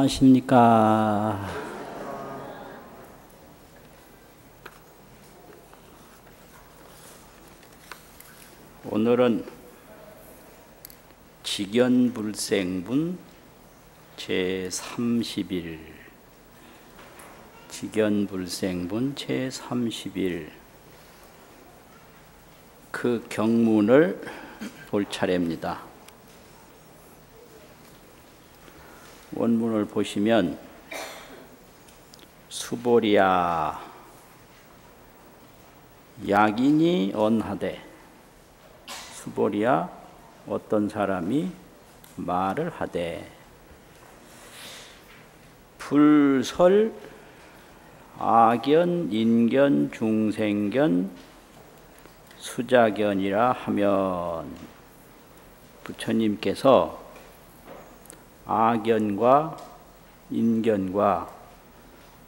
안녕하십니까. 오늘은 직연불생분 제30일, 직연불생분 제30일 그 경문을 볼 차례입니다. 원문을 보시면 수보리야 약인이 언하되, 수보리야 어떤 사람이 말을 하되, 불설 아견 인견 중생견 수자견이라 하면, 부처님께서 아견과 인견과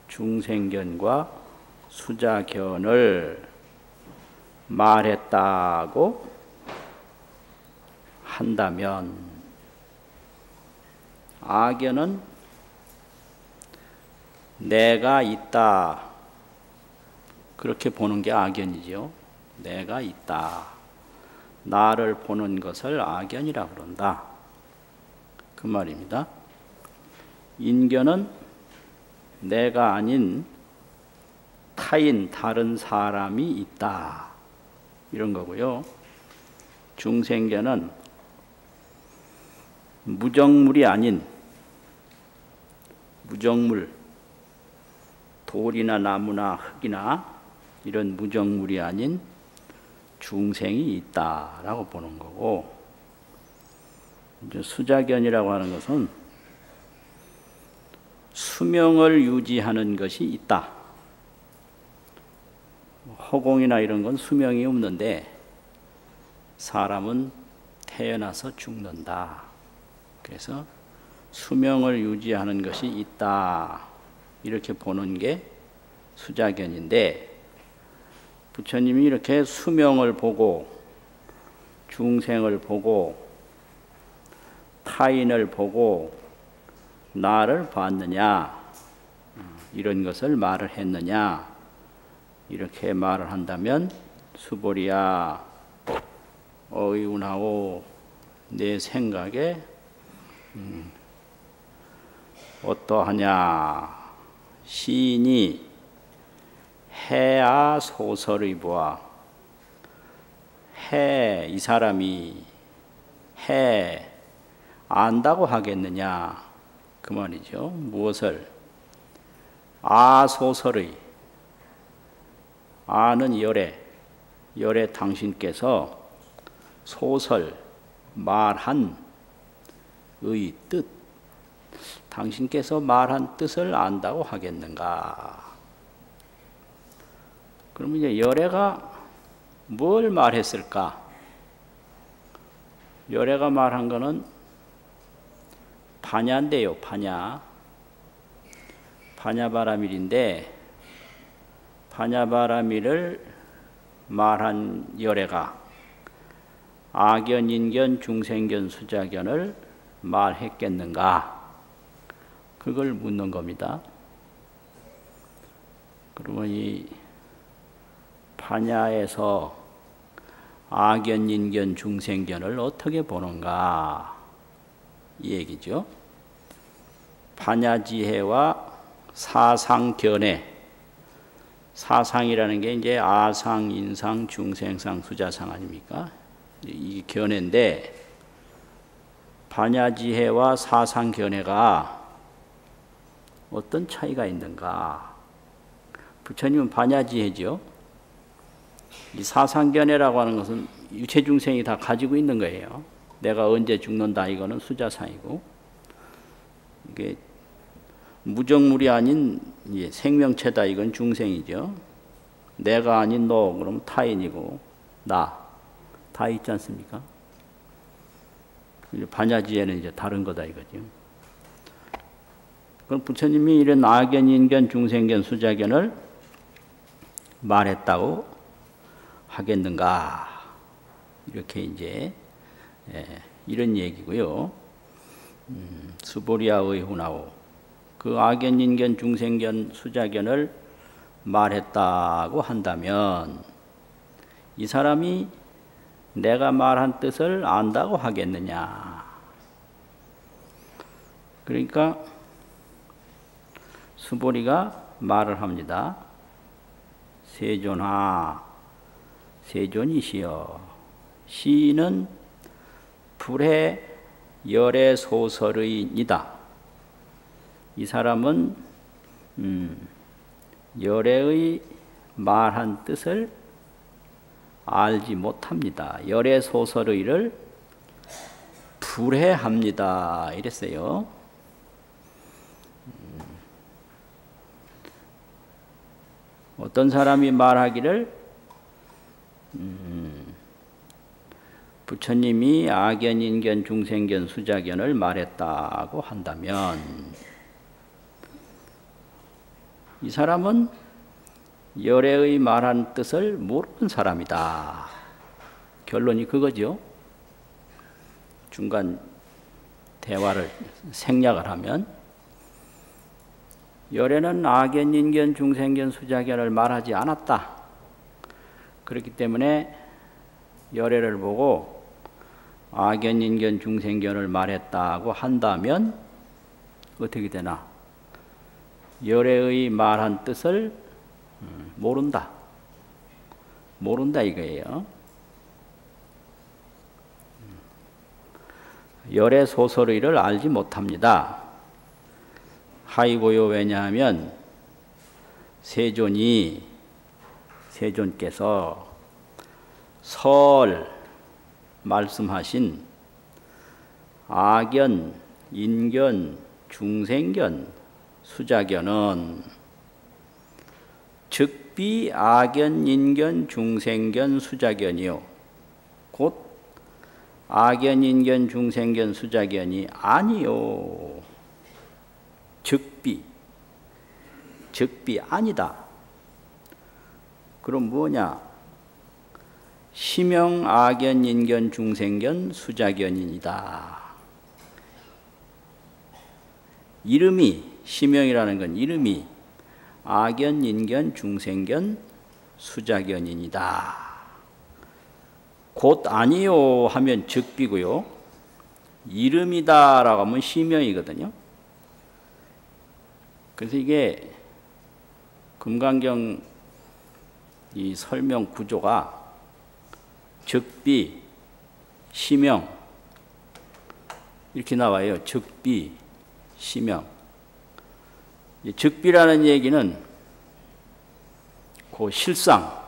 중생견과 수자견을 말했다고 한다면, 아견은 내가 있다, 그렇게 보는 게 아견이죠. 내가 있다, 나를 보는 것을 아견이라고 그런다, 그 말입니다. 인견은 내가 아닌 타인, 다른 사람이 있다, 이런 거고요. 중생견은 무정물이 아닌, 무정물, 돌이나 나무나 흙이나 이런 무정물이 아닌 중생이 있다라고 보는 거고, 이제 수자견이라고 하는 것은 수명을 유지하는 것이 있다. 허공이나 이런 건 수명이 없는데 사람은 태어나서 죽는다. 그래서 수명을 유지하는 것이 있다, 이렇게 보는 게 수자견인데, 부처님이 이렇게 수명을 보고 중생을 보고 타인을 보고 나를 봤느냐, 이런 것을 말을 했느냐, 이렇게 말을 한다면, 수보리야 어이운하오, 내 생각에 어떠하냐. 시인이 해아 소설의 보아, 해, 이 사람이 해 안다고 하겠느냐, 그 말이죠. 무엇을? 아소설의, 아는 열애, 열애 당신께서 소설, 말한 의 뜻, 당신께서 말한 뜻을 안다고 하겠는가. 그러면 이제 열애가 뭘 말했을까? 열애가 말한 거는 반야인데요, 반야. 반야바라밀인데, 반야바라밀을 말한 열애가 아견, 인견, 중생견, 수자견을 말했겠는가? 그걸 묻는 겁니다. 그러면 이 반야에서 아견, 인견, 중생견을 어떻게 보는가, 이 얘기죠. 반야지혜와 사상견해, 사상이라는 게 이제 아상, 인상, 중생상, 수자상 아닙니까? 이 견해인데, 반야지혜와 사상견해가 어떤 차이가 있는가? 부처님은 반야지혜죠. 이 사상견해라고 하는 것은 유체중생이 다 가지고 있는 거예요. 내가 언제 죽는다, 이거는 수자상이고, 이게 무정물이 아닌 생명체다, 이건 중생이죠. 내가 아닌 너, 그러면 타인이고, 나, 다 있지 않습니까? 반야지혜는 이제 다른 거다, 이거죠. 그럼 부처님이 이런 아견, 인견, 중생견, 수자견을 말했다고 하겠는가? 이렇게 이제 이런 얘기고요. 수보리아 의훈하오, 그 악견, 인견, 중생견, 수자견을 말했다고 한다면 이 사람이 내가 말한 뜻을 안다고 하겠느냐. 그러니까 수보리가 말을 합니다. 세존아, 세존이시여, 시인은 불의 열의 소설의이다. 이 사람은 열애의 말한 뜻을 알지 못합니다. 열애 소설의를 불해합니다. 이랬어요. 어떤 사람이 말하기를 부처님이 악견, 인견, 중생견, 수자견을 말했다고 한다면 이 사람은 열애의 말한 뜻을 모르는 사람이다. 결론이 그거죠. 중간 대화를 생략을 하면 열애는 악견, 인견, 중생견, 수자견을 말하지 않았다. 그렇기 때문에 열애를 보고 악견, 인견, 중생견을 말했다고 한다면 어떻게 되나? 열애의 말한 뜻을 모른다. 모른다 이거예요. 열애 소설의를 알지 못합니다. 하이고요. 왜냐하면 세존께서 설 말씀하신 악견, 인견, 중생견, 수자견은 즉비 악견, 인견, 중생견, 수자견이요 곧 악견, 인견, 중생견, 수자견이 아니요. 즉비 아니다. 그럼 뭐냐? 시명 악견, 인견, 중생견, 수자견이다. 이름이, 시명이라는 건 이름이 악견, 인견, 중생견, 수자견이다. 곧 아니요 하면 즉비고요. 이름이다라고 하면 시명이거든요. 그래서 이게 금강경 이 설명 구조가 즉비, 시명 이렇게 나와요. 즉비, 시명. 즉비라는 얘기는 그 실상,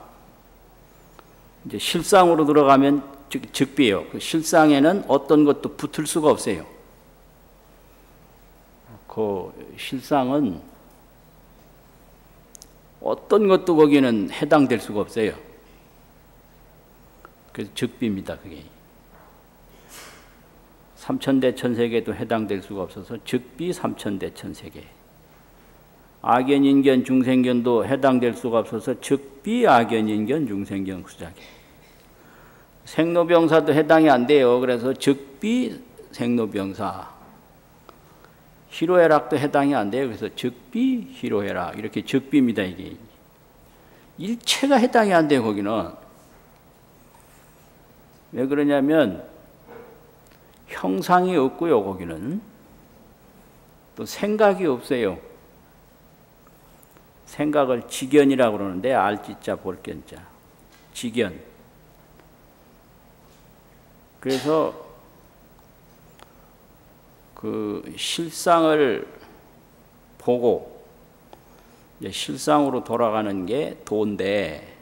이제 실상으로 들어가면 즉비예요. 그 실상에는 어떤 것도 붙을 수가 없어요. 그 실상은 어떤 것도 거기는 해당될 수가 없어요. 그래서 즉비입니다. 그게 삼천대천세계도 해당될 수가 없어서 즉비 삼천대천세계. 악견, 인견, 중생견도 해당될 수가 없어서 즉비 악견, 인견, 중생견, 수자견. 생로병사도 해당이 안 돼요. 그래서 즉비 생로병사. 희로애락도 해당이 안 돼요. 그래서 즉비 희로애락. 이렇게 즉비입니다. 이게 일체가 해당이 안 돼요. 거기는 왜 그러냐면 형상이 없고요. 거기는 또 생각이 없어요. 생각을 지견이라고 그러는데 알지자 볼견자 지견. 그래서 그 실상을 보고 이제 실상으로 돌아가는 게 도인데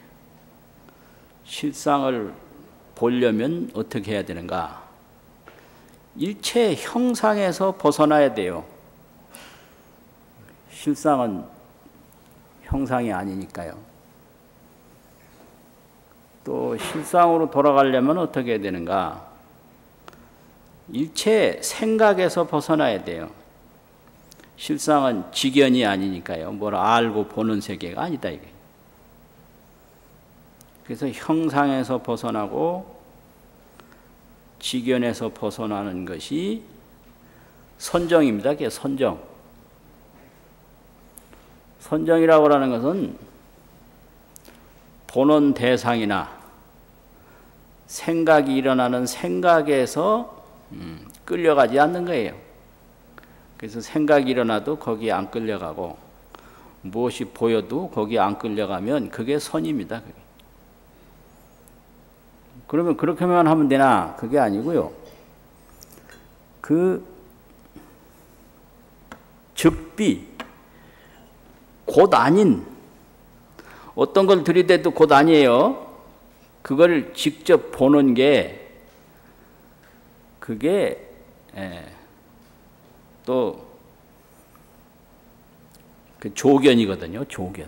실상을 보려면 어떻게 해야 되는가? 일체 형상에서 벗어나야 돼요. 실상은 형상이 아니니까요. 또 실상으로 돌아가려면 어떻게 해야 되는가? 일체 생각에서 벗어나야 돼요. 실상은 지견이 아니니까요. 뭘 알고 보는 세계가 아니다 이게. 그래서 형상에서 벗어나고 지견에서 벗어나는 것이 선정입니다. 그게 선정. 선정이라고 하는 것은 보는 대상이나 생각이 일어나는 생각에서 끌려가지 않는 거예요. 그래서 생각이 일어나도 거기에 안 끌려가고 무엇이 보여도 거기에 안 끌려가면 그게 선입니다. 그게. 그러면 그렇게만 하면 되나? 그게 아니고요. 그 즉비, 곧 아닌, 어떤 걸 들이대도 곧 아니에요. 그걸 직접 보는 게 그게 또 그 조견이거든요. 조견.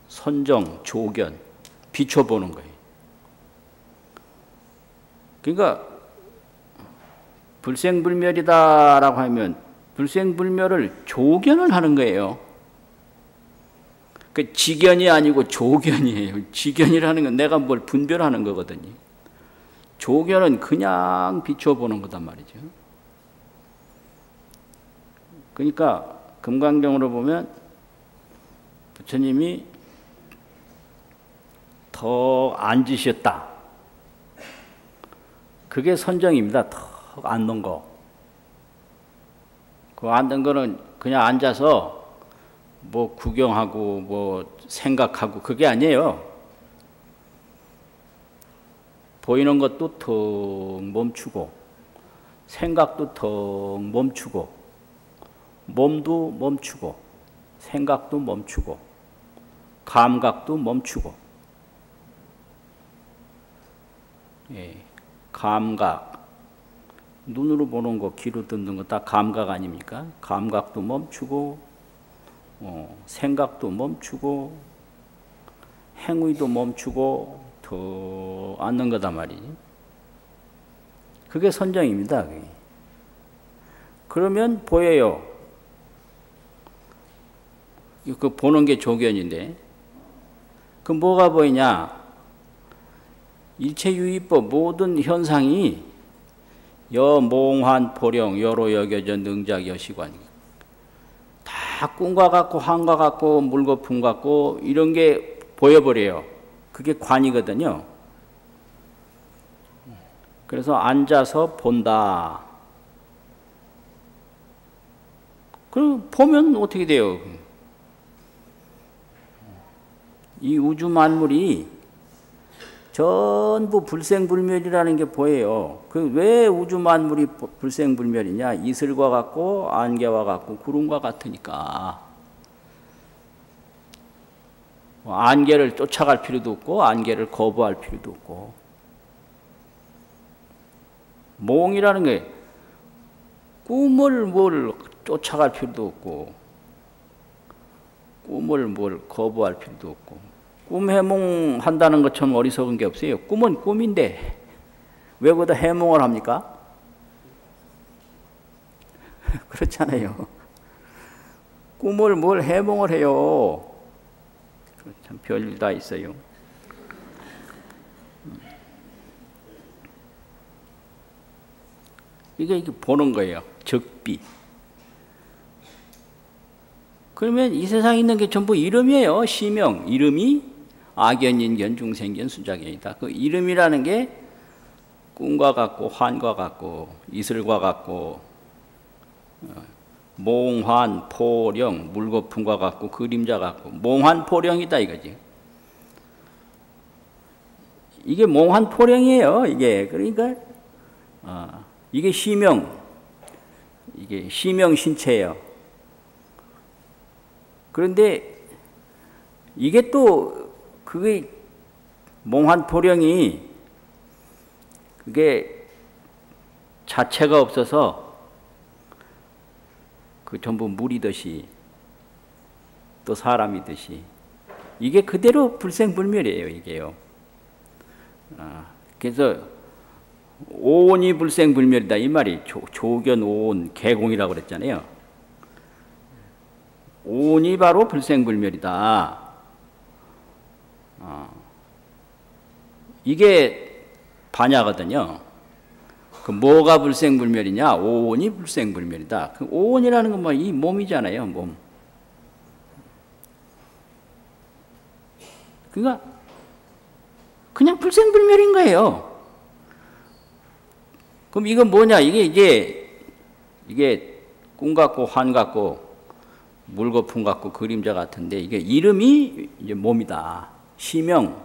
선정, 조견. 비춰보는 거예요. 그러니까 불생불멸이다라고 하면 불생불멸을 조견을 하는 거예요. 그 지견이 아니고 조견이에요. 지견이라는 건 내가 뭘 분별하는 거거든요. 조견은 그냥 비춰보는 거단 말이죠. 그러니까 금강경으로 보면 부처님이 더 앉으셨다. 그게 선정입니다. 더 앉는 거. 그 앉는 거는 그냥 앉아서 뭐 구경하고 뭐 생각하고 그게 아니에요. 보이는 것도 턱 멈추고 생각도 턱 멈추고 몸도 멈추고 생각도 멈추고 감각도 멈추고 감각 눈으로 보는 거 귀로 듣는 거 다 감각 아닙니까? 감각도 멈추고 생각도 멈추고 행위도 멈추고 더 앉는 거다 말이지. 그게 선정입니다. 그게. 그러면 보여요. 그 보는 게 조견인데 그 뭐가 보이냐? 일체유의법 모든 현상이 여몽환 포령 여로 여겨져 능작 여시관 다 꿈과 같고 한과 같고 물거품 같고 이런 게 보여버려요. 그게 관이거든요. 그래서 앉아서 본다. 그럼 보면 어떻게 돼요? 이 우주 만물이 전부 불생불멸이라는 게 보여요. 그 왜 우주 만물이 불생불멸이냐? 이슬과 같고 안개와 같고 구름과 같으니까. 안개를 쫓아갈 필요도 없고 안개를 거부할 필요도 없고. 몽이라는 게 꿈을 뭘 쫓아갈 필요도 없고 꿈을 뭘 거부할 필요도 없고 꿈 해몽한다는 것처럼 어리석은 게 없어요. 꿈은 꿈인데 왜 거기다 해몽을 합니까? 그렇잖아요. 꿈을 뭘 해몽을 해요. 참 별일 다 있어요. 이게 보는 거예요. 적비. 그러면 이 세상에 있는 게 전부 이름이에요. 시명. 이름이 악연, 인견, 중생견, 수작견이다. 그 이름이라는 게 꿈과 같고 환과 같고 이슬과 같고 몽환, 포령, 물거품과 같고 그림자 같고 몽환, 포령이다 이거지. 이게 몽환, 포령이에요. 이게 그러니까 이게 시명, 이게 시명 신체예요. 그런데 이게 또 그게 몽환 포령이 그게 자체가 없어서 그 전부 물이듯이 또 사람이듯이 이게 그대로 불생불멸이에요. 이게요. 그래서 오온이 불생불멸이다 이 말이 조견 오온 개공이라고 그랬잖아요. 오온이 바로 불생불멸이다. 이게 반야거든요. 그 뭐가 불생불멸이냐? 오온이 불생불멸이다. 그 오온이라는 건 뭐 이 몸이잖아요, 몸. 그러니까 그냥 불생불멸인 거예요. 그럼 이건 뭐냐? 이게 꿈 같고 환 같고 물 거품 같고 그림자 같은데 이게 이름이 이제 몸이다. 시명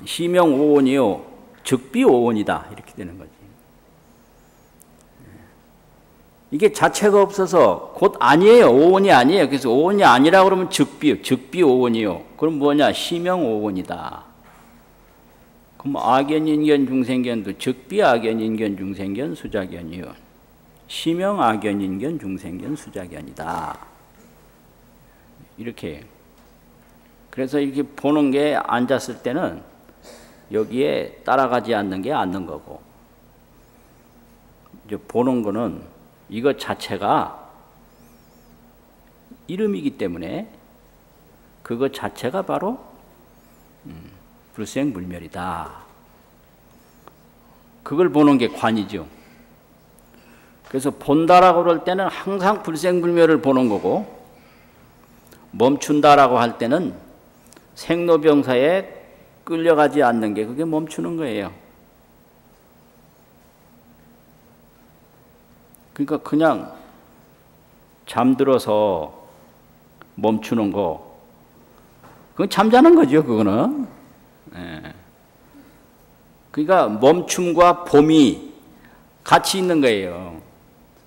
오온이요. 즉비 오온이다. 이렇게 되는 거지. 이게 자체가 없어서 곧 아니에요. 오온이 아니에요. 그래서 오온이 아니라 그러면 즉비 오온이요. 그럼 뭐냐? 시명 오온이다. 그럼 악연인견 중생견도 즉비 악연인견 중생견 수작견이요. 시명 악연인견 중생견 수작견이다. 이렇게. 그래서 이렇게 보는 게 앉았을 때는 여기에 따라가지 않는 게 앉는 거고, 이제 보는 거는 이것 자체가 이름이기 때문에 그것 자체가 바로 불생불멸이다. 그걸 보는 게 관이죠. 그래서 본다라고 그럴 때는 항상 불생불멸을 보는 거고, 멈춘다라고 할 때는 생로병사에 끌려가지 않는 게 그게 멈추는 거예요. 그러니까 그냥 잠들어서 멈추는 거, 그건 잠자는 거죠, 그거는. 예. 그러니까 멈춤과 봄이 같이 있는 거예요.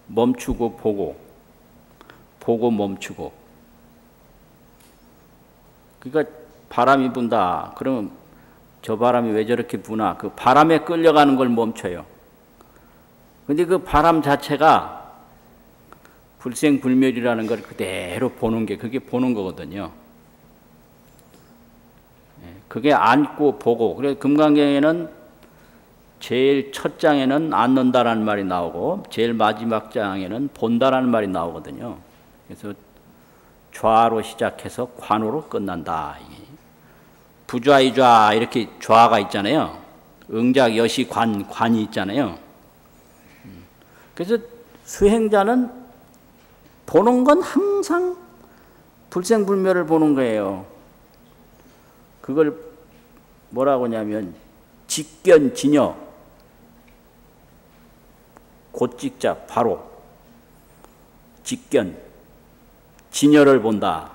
멈추고 보고 멈추고. 그러니까 바람이 분다. 그러면 저 바람이 왜 저렇게 부나? 그 바람에 끌려가는 걸 멈춰요. 근데 그 바람 자체가 불생불멸이라는 걸 그대로 보는 게 그게 보는 거거든요. 그게 앉고 보고. 그래서 금강경에는 제일 첫 장에는 앉는다라는 말이 나오고 제일 마지막 장에는 본다라는 말이 나오거든요. 그래서 좌로 시작해서 관으로 끝난다. 부좌이좌 이렇게 좌가 있잖아요. 응작 여시 관이 있잖아요. 그래서 수행자는 보는 건 항상 불생불멸을 보는 거예요. 그걸 뭐라고 하냐면 직견진여, 곧직자 바로 직견 진여를 본다.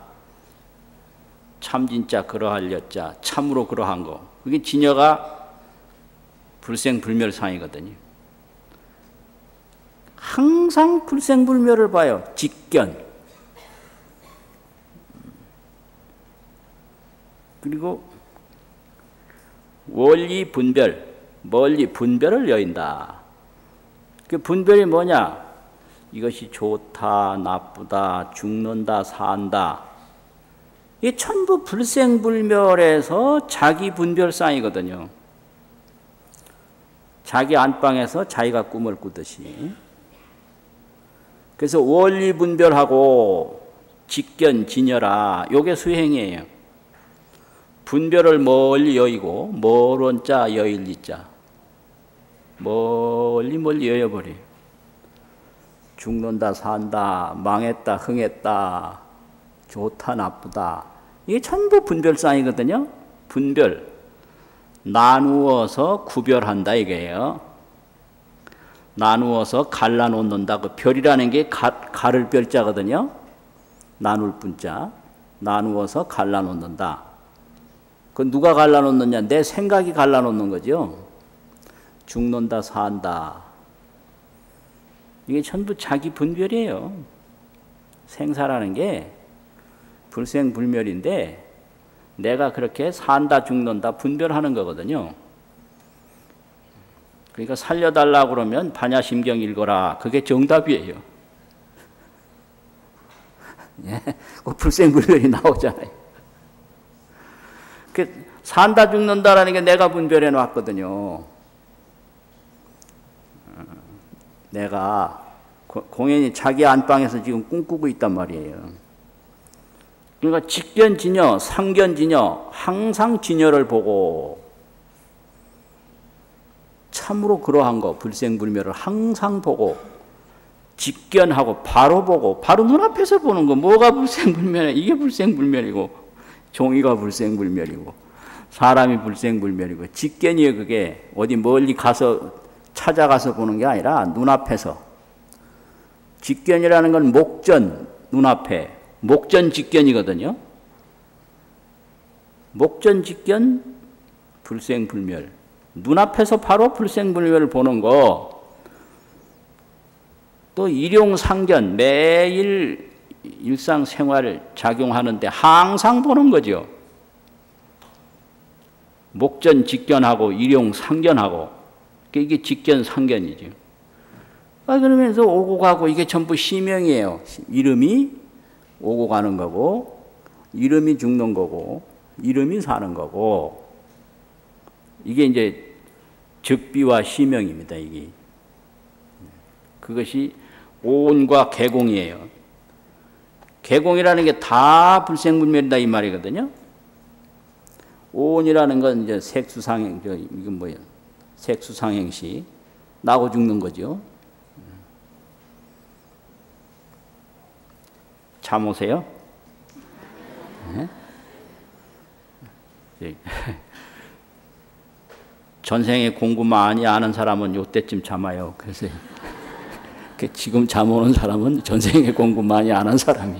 참진자 그러하려자 참으로 그러한 거. 그게 진여가 불생불멸상이거든요. 항상 불생불멸을 봐요. 직견. 그리고 원리 분별, 멀리 분별을 여인다. 그 분별이 뭐냐? 이것이 좋다, 나쁘다, 죽는다, 산다. 이게 전부 불생불멸에서 자기 분별상이거든요. 자기 안방에서 자기가 꿈을 꾸듯이. 그래서 원리 분별하고 직견, 진여라. 요게 수행이에요. 분별을 멀리 여의고 멀언자 여일리자. 멀리 여여버려요. 죽는다, 산다, 망했다, 흥했다, 좋다, 나쁘다. 이게 전부 분별상이거든요. 분별. 나누어서 구별한다 이게요. 나누어서 갈라놓는다. 그 별이라는 게 가를 별자거든요. 나눌 분자. 나누어서 갈라놓는다. 그 누가 갈라놓느냐? 내 생각이 갈라놓는 거죠. 죽는다, 산다. 이게 전부 자기 분별이에요. 생사라는 게 불생불멸인데 내가 그렇게 산다, 죽는다 분별하는 거거든요. 그러니까 살려달라고 그러면 반야심경 읽어라. 그게 정답이에요. 예, 그 불생불멸이 나오잖아요. 그 산다, 죽는다라는 게 내가 분별해 놨거든요. 내가 공연히 자기 안방에서 지금 꿈꾸고 있단 말이에요. 그러니까 직견진여, 상견진여, 항상 진여를 보고 참으로 그러한 거 불생불멸을 항상 보고 직견하고 바로 보고 바로 눈앞에서 보는 거 뭐가 불생불멸이야? 이게 불생불멸이고 종이가 불생불멸이고 사람이 불생불멸이고 직견이에요. 그게 어디 멀리 가서 찾아가서 보는 게 아니라 눈앞에서. 직견이라는 건 목전 눈앞에 목전 직견이거든요. 목전 직견 불생불멸 눈앞에서 바로 불생불멸을 보는 거. 또 일용상견 매일 일상생활을 작용하는데 항상 보는 거죠. 목전 직견하고 일용상견하고 이게 직견상견이죠. 그러면서 오고 가고 이게 전부 시명이에요. 이름이 오고 가는 거고 이름이 죽는 거고 이름이 사는 거고 이게 이제 적비와 시명입니다. 이게 그것이 오온과 개공이에요. 개공이라는 게 다 불생불멸이다 이 말이거든요. 오온이라는 건 이제 색수상행, 이건 뭐예요? 색수상행시 나고 죽는 거죠. 잠 오세요? 네? 전생에 공부 많이 아는 사람은 요때쯤 잠아요. 그래서 지금 잠 오는 사람은 전생에 공부 많이 안 한 사람이.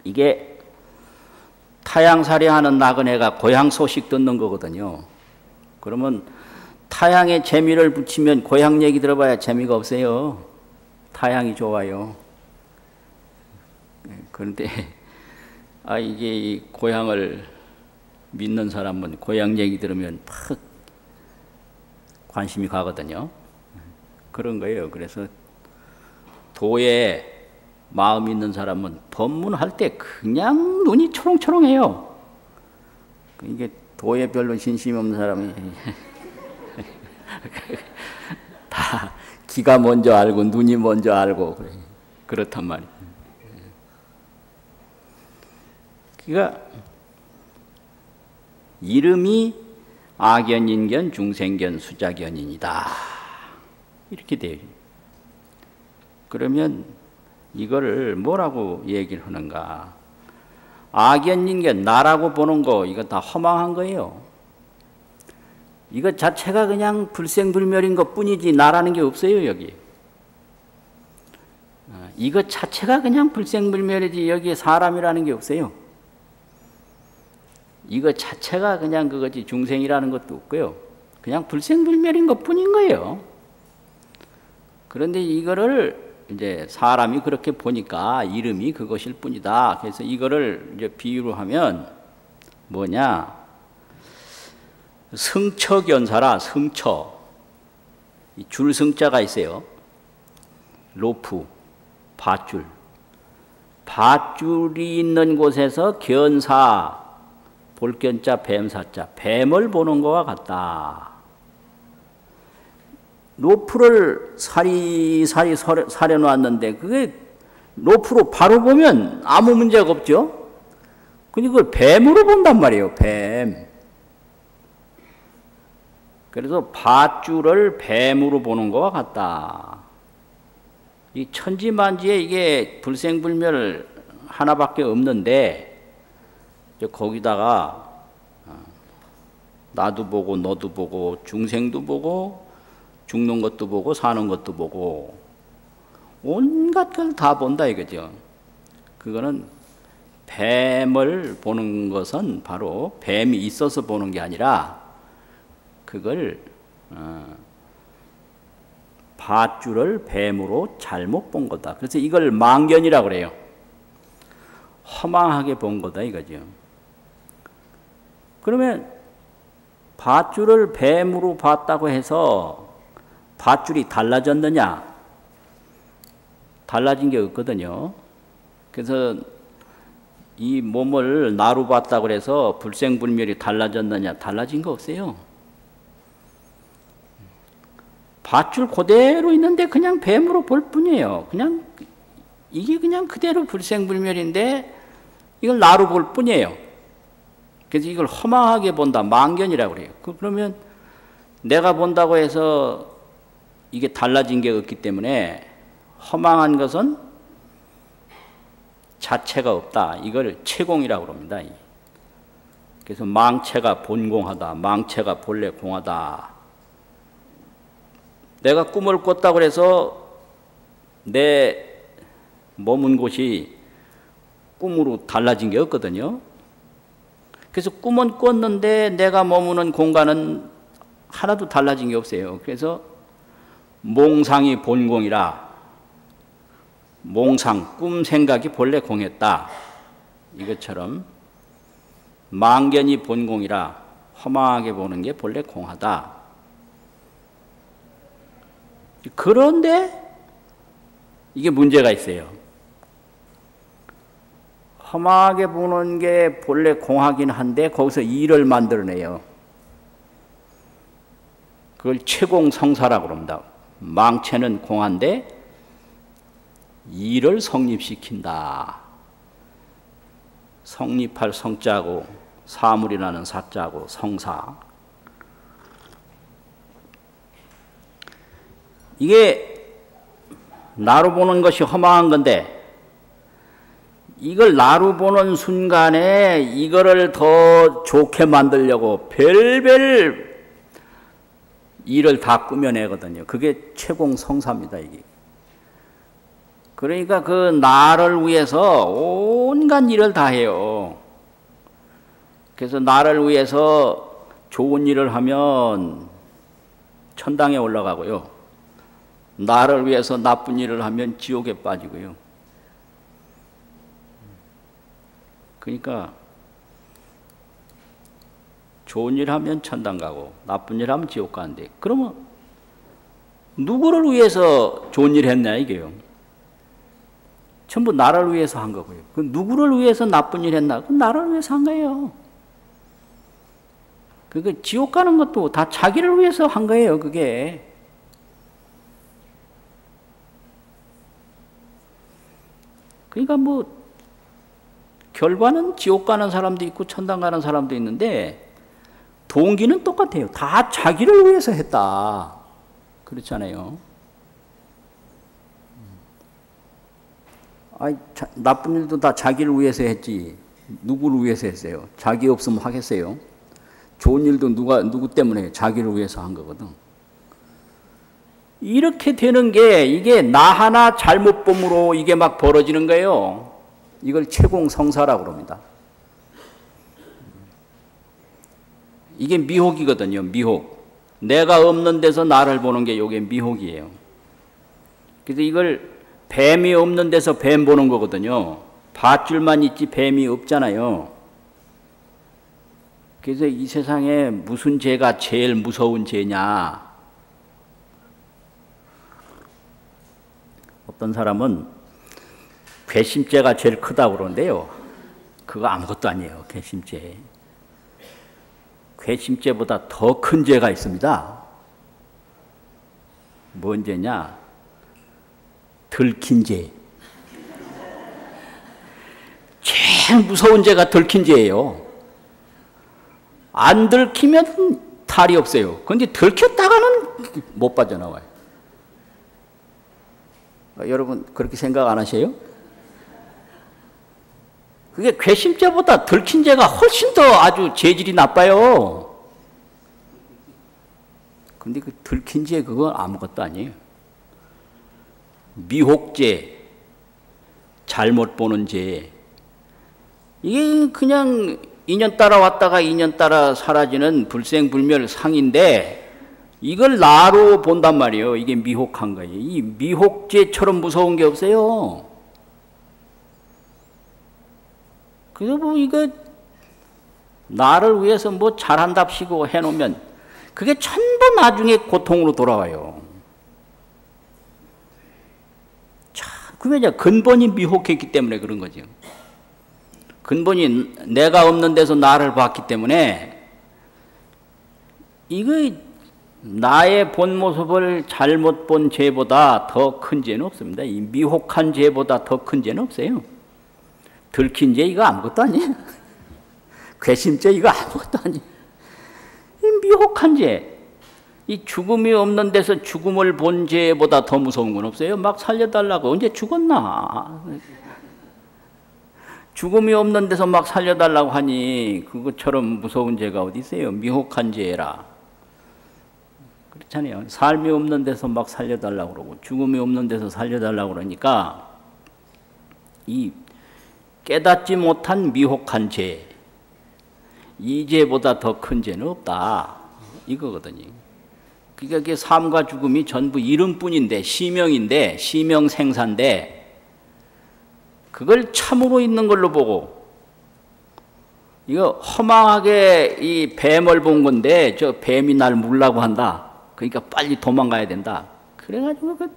이게 타향살이 하는 나그네가 고향 소식 듣는 거거든요. 그러면 타향에 재미를 붙이면 고향 얘기 들어봐야 재미가 없어요. 타향이 좋아요. 그런데 이게 이 고향을 믿는 사람은 고향 얘기 들으면 팍 관심이 가거든요. 그런 거예요. 그래서 도에 마음 있는 사람은 법문할 때 그냥 눈이 초롱초롱해요. 이게 도에 별로 신심 없는 사람이 다 기가 먼저 알고 눈이 먼저 알고 그렇단 말이에요. 그러니까 이름이 악연인견, 중생견, 수작연인이다. 이렇게 돼요. 그러면 이거를 뭐라고 얘기를 하는가? 악연인견, 나라고 보는 거 이거 다 허망한 거예요. 이것 자체가 그냥 불생불멸인 것 뿐이지 나라는 게 없어요 여기. 이것 자체가 그냥 불생불멸이지 여기에 사람이라는 게 없어요. 이거 자체가 그냥 그거지 중생이라는 것도 없고요. 그냥 불생불멸인 것 뿐인 거예요. 그런데 이거를 이제 사람이 그렇게 보니까 이름이 그것일 뿐이다. 그래서 이거를 이제 비유로 하면 뭐냐? 승처견사라. 승처. 이 줄승자가 있어요. 로프, 밧줄. 밧줄이 있는 곳에서 견사. 볼견자, 뱀사자, 뱀을 보는 것과 같다. 로프를 사리사리 사려놨는데 그게 로프로 바로 보면 아무 문제가 없죠. 근데 그걸 뱀으로 본단 말이에요. 뱀. 그래서 밧줄을 뱀으로 보는 것과 같다. 이 천지만지에 이게 불생불멸 하나밖에 없는데 거기다가 나도 보고 너도 보고 중생도 보고 죽는 것도 보고 사는 것도 보고 온갖 걸 다 본다 이거죠. 그거는 뱀을 보는 것은 바로 뱀이 있어서 보는 게 아니라 그걸 밧줄을 뱀으로 잘못 본 거다. 그래서 이걸 망견이라고 그래요. 허망하게 본 거다 이거죠. 그러면 밧줄을 뱀으로 봤다고 해서 밧줄이 달라졌느냐? 달라진 게 없거든요. 그래서 이 몸을 나로 봤다고 해서 불생불멸이 달라졌느냐? 달라진 거 없어요. 밧줄 그대로 있는데 그냥 뱀으로 볼 뿐이에요. 그냥 이게 그냥 그대로 불생불멸인데 이걸 나로 볼 뿐이에요. 그래서 이걸 허망하게 본다. 망견이라고 그래요. 그러면 내가 본다고 해서 이게 달라진 게 없기 때문에 허망한 것은 자체가 없다. 이걸 채공이라고 합니다. 그래서 망체가 본공하다. 망체가 본래 공하다. 내가 꿈을 꿨다고 해서 내 머문 곳이 꿈으로 달라진 게 없거든요. 그래서 꿈은 꿨는데 내가 머무는 공간은 하나도 달라진 게 없어요. 그래서 몽상이 본공이라, 몽상, 꿈 생각이 본래 공했다. 이것처럼 망견이 본공이라 허망하게 보는 게 본래 공하다. 그런데 이게 문제가 있어요. 험하게 보는 게 본래 공하긴 한데 거기서 일을 만들어내요. 그걸 채공성사라고 합니다. 망체는 공한데 일을 성립시킨다. 성립할 성자고 사물이라는 사자고 성사. 이게 나로 보는 것이 허망한 건데 이걸 나로 보는 순간에 이거를 더 좋게 만들려고 별별 일을 다 꾸며내거든요. 그게 채공성사입니다, 이게. 그러니까 그 나를 위해서 온갖 일을 다 해요. 그래서 나를 위해서 좋은 일을 하면 천당에 올라가고요. 나를 위해서 나쁜 일을 하면 지옥에 빠지고요. 그러니까 좋은 일 하면 천당 가고 나쁜 일 하면 지옥 가는데 그러면 누구를 위해서 좋은 일 했냐 이게요. 전부 나를 위해서 한 거고요. 그 누구를 위해서 나쁜 일 했나? 그 나를 위해서 한 거예요. 그게 지옥 가는 것도 다 자기를 위해서 한 거예요. 그게. 그러니까 뭐 결과는 지옥 가는 사람도 있고 천당 가는 사람도 있는데 동기는 똑같아요. 다 자기를 위해서 했다. 그렇잖아요. 나쁜 일도 다 자기를 위해서 했지. 누구를 위해서 했어요? 자기 없으면 하겠어요? 좋은 일도 누구 때문에 해요? 자기를 위해서 한 거거든. 이렇게 되는 게 이게 나 하나 잘못 봄으로 이게 막 벌어지는 거예요. 이걸 채공성사라고 합니다. 이게 미혹이거든요. 미혹. 내가 없는 데서 나를 보는 게 이게 미혹이에요. 그래서 이걸 뱀이 없는 데서 뱀 보는 거거든요. 밧줄만 있지 뱀이 없잖아요. 그래서 이 세상에 무슨 죄가 제일 무서운 죄냐. 어떤 사람은 괘씸죄가 제일 크다고 그러는데요. 그거 아무것도 아니에요. 괘씸죄. 괘씸죄보다 더 큰 죄가 있습니다. 뭔 죄냐? 들킨 죄. 제일 무서운 죄가 들킨 죄예요. 안 들키면 탈이 없어요. 그런데 들켰다가는 못 빠져나와요. 여러분 그렇게 생각 안 하세요? 그게 괘씸죄보다 들킨 죄가 훨씬 더 아주 죄질이 나빠요. 근데 그 들킨 죄 그건 아무것도 아니에요. 미혹죄, 잘못 보는 죄. 이게 그냥 인연 따라 왔다가 인연 따라 사라지는 불생불멸 상인데 이걸 나로 본단 말이에요. 이게 미혹한 거예요. 이 미혹죄처럼 무서운 게 없어요. 그래서 뭐 이거 나를 위해서 뭐 잘한답시고 해놓으면 그게 전부 나중에 고통으로 돌아와요. 자, 그게 이제 근본이 미혹했기 때문에 그런 거죠. 근본이 내가 없는 데서 나를 봤기 때문에 이거 나의 본 모습을 잘못 본 죄보다 더 큰 죄는 없습니다. 이 미혹한 죄보다 더 큰 죄는 없어요. 들킨 죄 이거 아무것도 아니에요. 괘씸죄 이거 아무것도 아니에요. 이 미혹한 죄. 이 죽음이 없는 데서 죽음을 본 죄보다 더 무서운 건 없어요. 막 살려달라고. 언제 죽었나. 죽음이 없는 데서 막 살려달라고 하니 그것처럼 무서운 죄가 어디 있어요. 미혹한 죄라. 그렇잖아요. 삶이 없는 데서 막 살려달라고 그러고 죽음이 없는 데서 살려달라고 그러니까 이 깨닫지 못한 미혹한 죄, 이 죄보다 더 큰 죄는 없다 이거거든요. 그러니까 그게 삶과 죽음이 전부 이름뿐인데 시명인데 시명생사인데 그걸 참으로 있는 걸로 보고 이거 허망하게 이 뱀을 본 건데 저 뱀이 날 물라고 한다. 그러니까 빨리 도망가야 된다. 그래가지고 그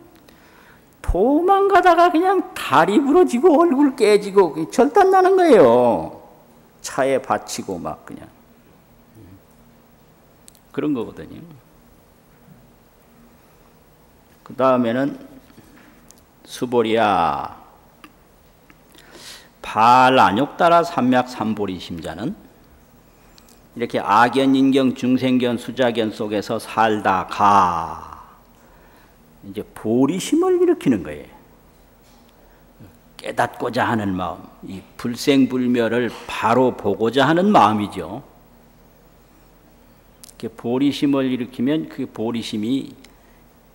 도망가다가 그냥 다리 부러지고 얼굴 깨지고 절단 나는 거예요. 차에 받치고 막 그냥 그런 거거든요. 그 다음에는 수보리야 발안욕따라 삼맥삼보리 심자는 이렇게 악연, 인경, 중생견, 수자견 속에서 살다가 이제 보리심을 일으키는 거예요. 깨닫고자 하는 마음, 이 불생불멸을 바로 보고자 하는 마음이죠. 이렇게 보리심을 일으키면 그 보리심이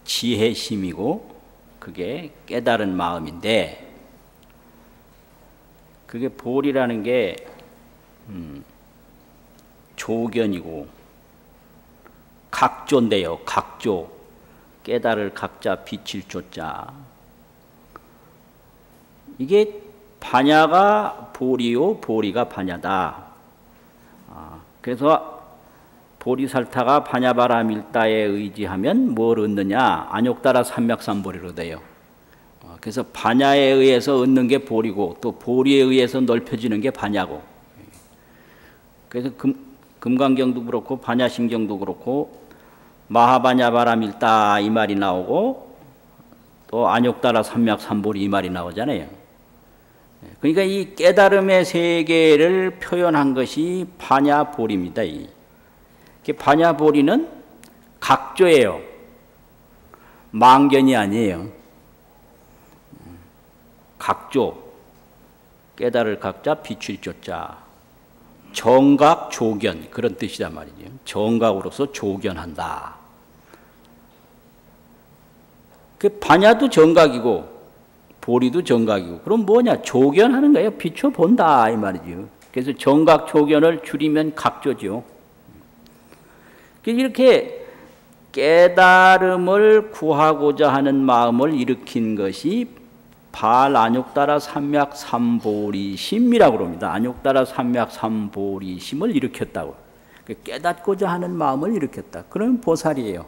지혜심이고 그게 깨달은 마음인데 그게 보리라는 게 조견이고 각조인데요. 각조. 깨달을 각자 빛일 조자. 이게 반야가 보리요 보리가 반야다. 그래서 보리살타가 반야바라밀다에 의지하면 뭘 얻느냐. 안욕따라 삼맥삼보리로 돼요. 그래서 반야에 의해서 얻는 게 보리고 또 보리에 의해서 넓혀지는 게 반야고. 그래서 금강경도 그렇고 반야심경도 그렇고 마하반야바라밀다 이 말이 나오고 또 안욕따라 삼맥삼보리 이 말이 나오잖아요. 그러니까 이 깨달음의 세계를 표현한 것이 반야보리입니다. 반야보리는 각조예요. 망견이 아니에요. 각조, 깨달을 각자, 비출 조자, 정각, 조견 그런 뜻이란 말이죠. 정각으로서 조견한다. 그 반야도 정각이고 보리도 정각이고 그럼 뭐냐? 조견하는 거예요. 비춰본다 이 말이죠. 그래서 정각, 조견을 줄이면 각조죠. 이렇게 깨달음을 구하고자 하는 마음을 일으킨 것이 발안욕따라 삼맥삼보리심이라고 합니다. 안욕따라 삼맥삼보리심을 일으켰다고. 깨닫고자 하는 마음을 일으켰다. 그러면 보살이에요.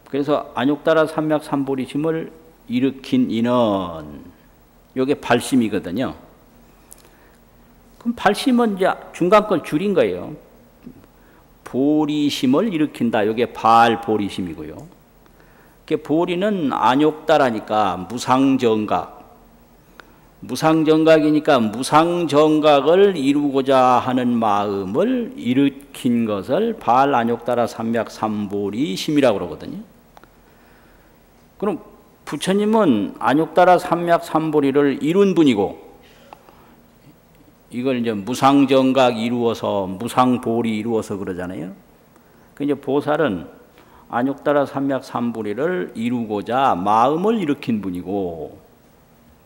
그래서 안욕따라 삼맥삼보리심을 일으킨 이는 이게 발심이거든요. 그럼 발심은 이제 중간 걸 줄인 거예요. 보리심을 일으킨다. 이게 발보리심이고요. 보리는 안욕따라니까 무상정각. 무상정각이니까 무상정각을 이루고자 하는 마음을 일으킨 것을 발안욕따라 삼맥삼보리심이라고 그러거든요. 그럼 부처님은 안욕따라 삼맥삼보리를 이룬 분이고 이걸 이제 무상정각 이루어서 무상보리 이루어서 그러잖아요. 그 이제 보살은 안욕따라 삼맥삼보리를 이루고자 마음을 일으킨 분이고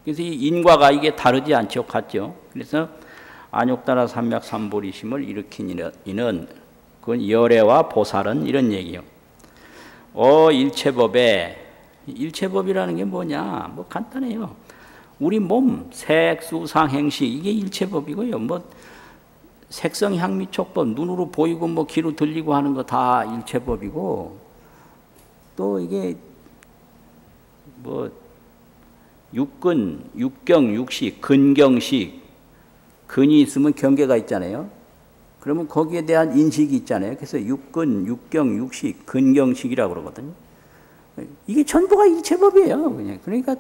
그래서 이 인과가 이게 다르지 않죠. 같죠. 그래서 안욕따라 삼맥삼보리심을 일으킨 이는 그건 열애와 보살은 이런 얘기예요. 일체법에 일체법이라는 게 뭐냐? 뭐 간단해요. 우리 몸 색수상행식 이게 일체법이고요. 뭐 색성 향미 촉법 눈으로 보이고 뭐 귀로 들리고 하는 거 다 일체법이고 또 이게 뭐 육근, 육경, 육식, 근경식 근이 있으면 경계가 있잖아요. 그러면 거기에 대한 인식이 있잖아요. 그래서 육근, 육경, 육식, 근경식이라고 그러거든요. 이게 전부가 일체법이에요. 그냥. 그러니까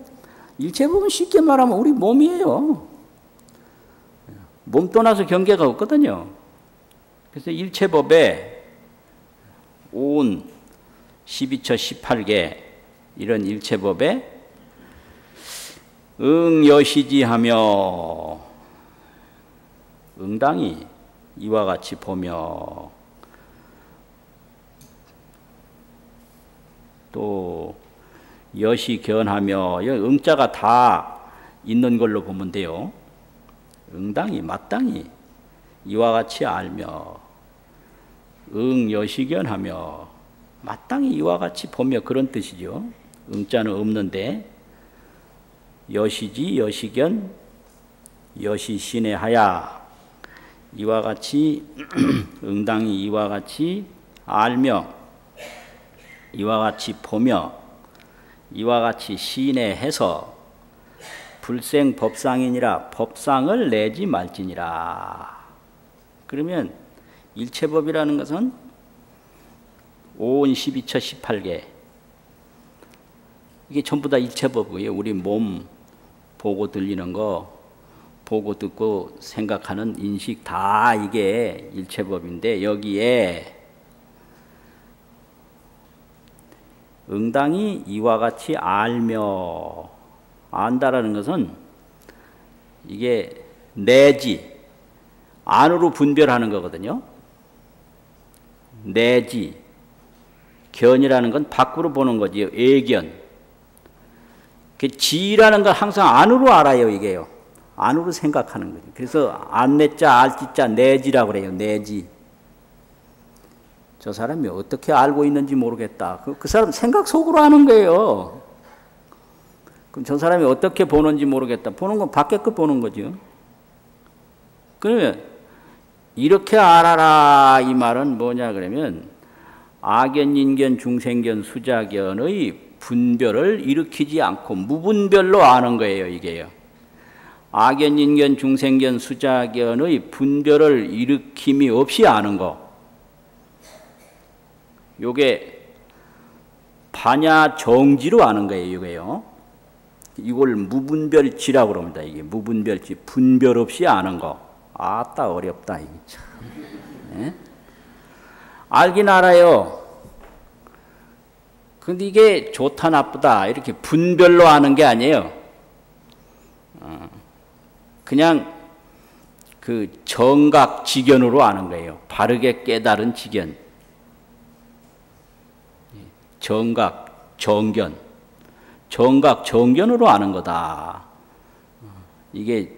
일체법은 쉽게 말하면 우리 몸이에요. 몸 떠나서 경계가 없거든요. 그래서 일체법에 온 12처 18개 이런 일체법에 응여시지하며 응당이 이와 같이 보며 또 여시견하며 응자가 다 있는 걸로 보면 돼요. 응당이 마땅히 이와 같이 알며 응여시견하며 마땅히 이와 같이 보며 그런 뜻이죠. 응자는 없는데 여시지 여시견 여시신해하야 이와 같이 응당이 이와 같이 알며 이와 같이 보며 이와 같이 신해해서 불생법상이니라 법상을 내지 말지니라. 그러면 일체법이라는 것은 온 12처 18개 이게 전부 다 일체법이에요. 우리 몸 보고 들리는 거 보고 듣고 생각하는 인식 다 이게 일체법인데 여기에 응당이 이와 같이 알며 안다라는 것은 이게 내지 안으로 분별하는 거거든요. 내지 견이라는 건 밖으로 보는 거지요. 애견. 지라는 건 항상 안으로 알아요. 이게요. 안으로 생각하는 거죠. 그래서 안내자 알지자 내지라고 그래요. 내지. 저 사람이 어떻게 알고 있는지 모르겠다. 그 사람 생각 속으로 하는 거예요. 그럼 저 사람이 어떻게 보는지 모르겠다. 보는 건 밖에 거 보는 거죠. 그러면 이렇게 알아라 이 말은 뭐냐 그러면 악견, 인견, 중생견, 수자견의 분별을 일으키지 않고 무분별로 아는 거예요. 이게요. 악견, 인견, 중생견, 수자견의 분별을 일으킴이 없이 아는 거. 요게 반야 정지로 아는 거예요. 이게요. 이걸 무분별지라고 그럽니다. 이게 무분별지, 분별 없이 아는 거. 아따 어렵다 이게 참. 네? 알긴 알아요. 근데 이게 좋다 나쁘다 이렇게 분별로 아는 게 아니에요. 그냥 그 정각 지견으로 아는 거예요. 바르게 깨달은 지견. 정각 정견. 정각 정견으로 아는 거다. 이게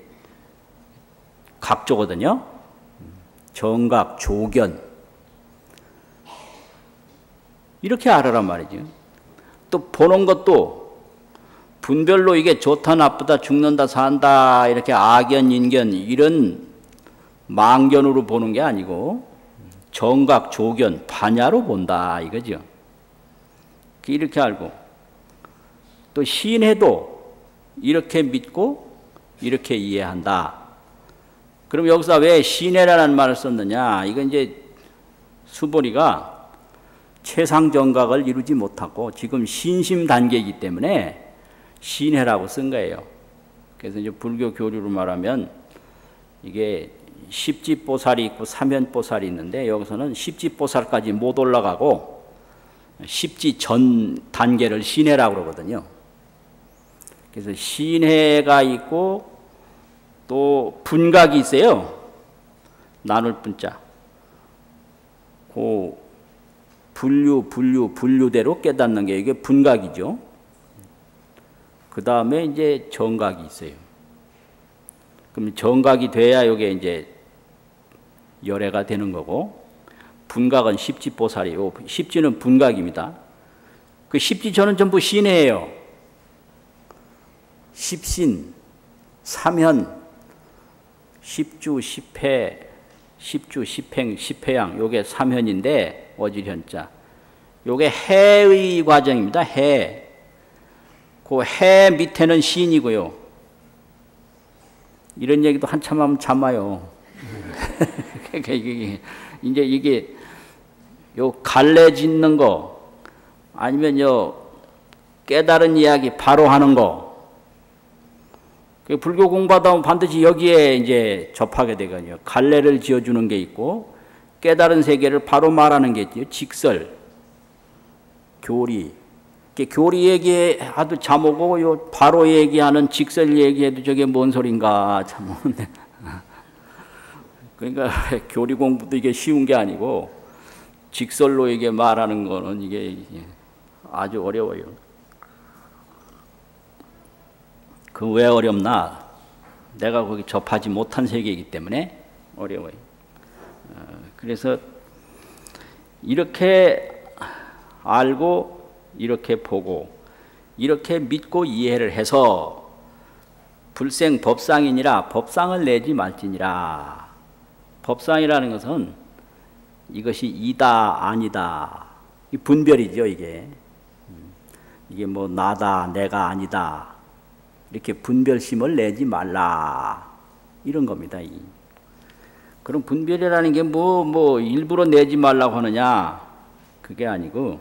각조거든요. 정각 조견. 이렇게 알아란 말이죠. 또 보는 것도 분별로 이게 좋다 나쁘다 죽는다 산다 이렇게 악견 인견 이런 망견으로 보는 게 아니고 정각 조견 반야로 본다 이거죠. 이렇게 알고 또 신해도 이렇게 믿고 이렇게 이해한다. 그럼 여기서 왜 신해라는 말을 썼느냐? 이건 이제 수보리가 최상정각을 이루지 못하고 지금 신심 단계이기 때문에 신해라고 쓴 거예요. 그래서 이제 불교 교류로 말하면 이게 십지보살이 있고 삼현보살이 있는데 여기서는 십지보살까지 못 올라가고 십지 전 단계를 신해라고 그러거든요. 그래서 신해가 있고 또 분각이 있어요. 나눌 분자. 그 분류대로 깨닫는 게 이게 분각이죠. 그 다음에 이제 정각이 있어요. 그럼 정각이 돼야 이게 이제 열애가 되는 거고, 분각은 십지보살이요. 십지는 분각입니다. 그 십지전은 전부 신해예요. 십신, 삼현, 십주, 십해, 십주, 십행, 십해양, 요게 삼현인데 어질현자. 요게 해의 과정입니다. 해. 그 해 밑에는 신이고요. 이런 얘기도 한참 하면 참아요. 이제 이게 요 갈래 짓는 거 아니면 요 깨달은 이야기 바로 하는 거 그 불교 공부하다 보면 반드시 여기에 이제 접하게 되거든요. 갈래를 지어주는 게 있고, 깨달은 세계를 바로 말하는 게 있죠. 직설, 교리. 교리 얘기해도 잠오고, 요 바로 얘기하는 직설 얘기해도 저게 뭔 소린가 참. 그러니까 교리 공부도 이게 쉬운 게 아니고, 직설로 이게 말하는 거는 이게 아주 어려워요. 그 왜 어렵나? 내가 거기 접하지 못한 세계이기 때문에 어려워요. 그래서 이렇게 알고 이렇게 보고 이렇게 믿고 이해를 해서 불생 법상이니라 법상을 내지 말지니라. 법상이라는 것은 이것이 이다 아니다 이 분별이죠. 이게 뭐 나다 내가 아니다 이렇게 분별심을 내지 말라 이런 겁니다. 그럼 분별이라는 게 뭐 일부러 내지 말라고 하느냐 그게 아니고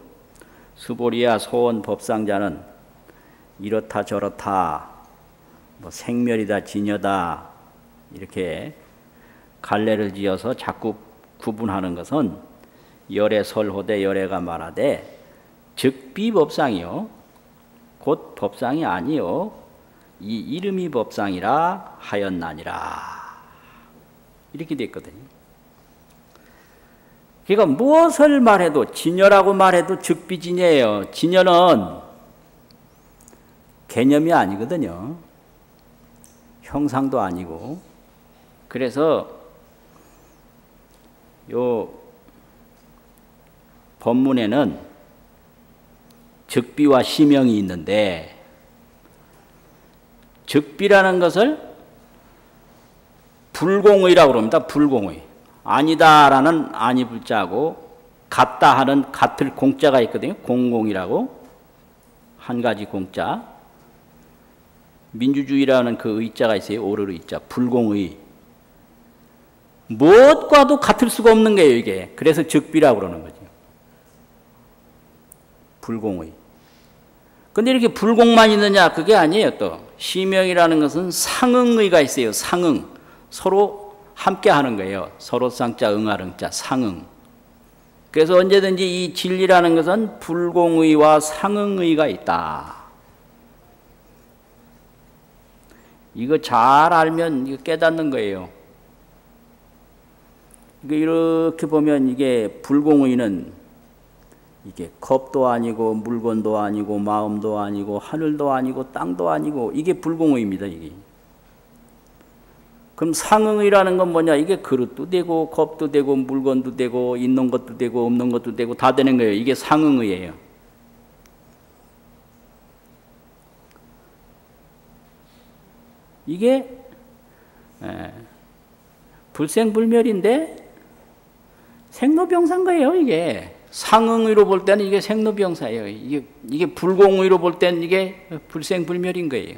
수보리야 소원 법상자는 이렇다 저렇다 뭐 생멸이다 진여다 이렇게 갈래를 지어서 자꾸 구분하는 것은 열애 설호대 열애가 말하되 즉비법상이요 곧 법상이 아니요 이 이름이 법상이라 하였나니라 이렇게 됐거든요. 그러니까 무엇을 말해도 진여라고 말해도 즉비진여예요. 진여는 개념이 아니거든요. 형상도 아니고. 그래서 요 법문에는 즉비와 시명이 있는데 즉비라는 것을 불공의라고 합니다. 불공의. 아니다라는 아니 불자고 같다 하는 같을 공자가 있거든요. 공공이라고 한 가지 공자. 민주주의라는 그 의자가 있어요. 오를 의자. 불공의. 무엇과도 같을 수가 없는 거예요. 이게. 그래서 즉비라고 그러는 거죠. 불공의. 근데 이렇게 불공만 있느냐? 그게 아니에요. 또 시명이라는 것은 상응의가 있어요. 상응. 서로 함께 하는 거예요. 서로 쌍자 응아릉자 상응. 그래서 언제든지 이 진리라는 것은 불공의와 상응의가 있다. 이거 잘 알면 이거 깨닫는 거예요. 이렇게 보면 이게 불공의는 이게 컵도 아니고 물건도 아니고 마음도 아니고 하늘도 아니고 땅도 아니고 이게 불공의입니다. 이게. 그럼 상응이라는 건 뭐냐? 이게 그릇도 되고 컵도 되고 물건도 되고 있는 것도 되고 없는 것도 되고 다 되는 거예요. 이게 상응의예요. 이게 불생불멸인데 생로병사인 거예요. 이게. 상응의로 볼 때는 이게 생로병사예요. 이게 불공의로 볼 때는 이게 불생불멸인 거예요.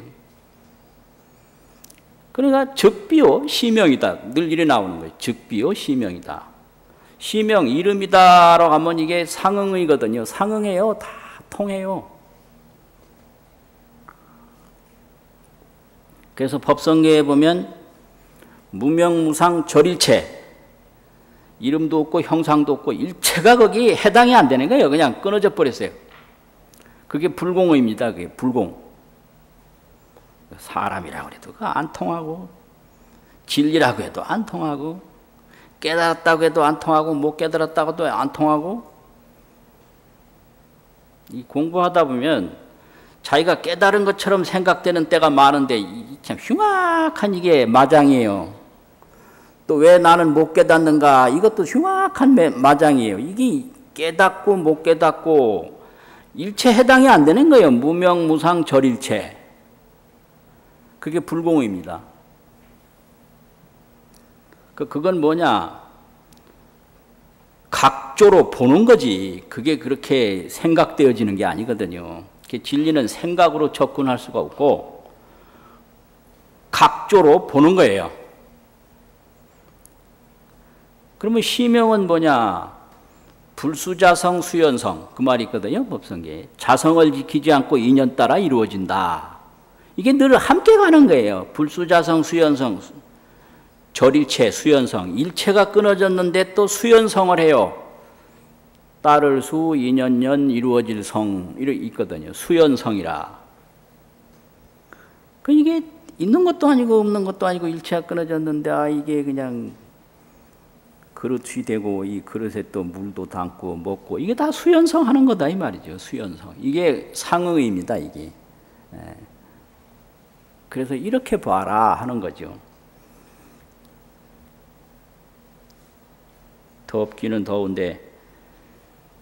그러니까 즉비요 시명이다. 늘 이래 나오는 거예요. 즉비요 시명이다. 시명 이름이다라고 하면 이게 상응의거든요. 상응해요. 다 통해요. 그래서 법성계에 보면 무명무상 절일체 이름도 없고 형상도 없고 일체가 거기 해당이 안 되는 거예요. 그냥 끊어져 버렸어요. 그게 불공의입니다. 그게 불공. 사람이라고 해도 안 통하고 진리라고 해도 안 통하고 깨달았다고 해도 안 통하고 못 깨달았다고 해도 안 통하고 이 공부하다 보면 자기가 깨달은 것처럼 생각되는 때가 많은데 참 흉악한 이게 마장이에요. 또 왜 나는 못 깨닫는가? 이것도 흉악한 마장이에요. 이게 깨닫고 못 깨닫고 일체 해당이 안 되는 거예요. 무명무상 절일체. 그게 불공의입니다. 그건 뭐냐? 각조로 보는 거지. 그게 그렇게 생각되어지는 게 아니거든요. 진리는 생각으로 접근할 수가 없고 각조로 보는 거예요. 그러면 시명은 뭐냐? 불수자성 수연성 그 말이 있거든요. 법성계에. 자성을 지키지 않고 인연 따라 이루어진다. 이게 늘 함께 가는 거예요. 불수자성, 수연성, 절일체, 수연성. 일체가 끊어졌는데 또 수연성을 해요. 따를 수, 인연연, 이루어질 성, 이렇게 있거든요. 수연성이라. 그 이게 있는 것도 아니고 없는 것도 아니고 일체가 끊어졌는데, 아, 이게 그냥 그릇이 되고, 이 그릇에 또 물도 담고 먹고, 이게 다 수연성 하는 거다, 이 말이죠. 수연성. 이게 상응입니다, 이게. 그래서 이렇게 봐라 하는 거죠. 덥기는 더운데,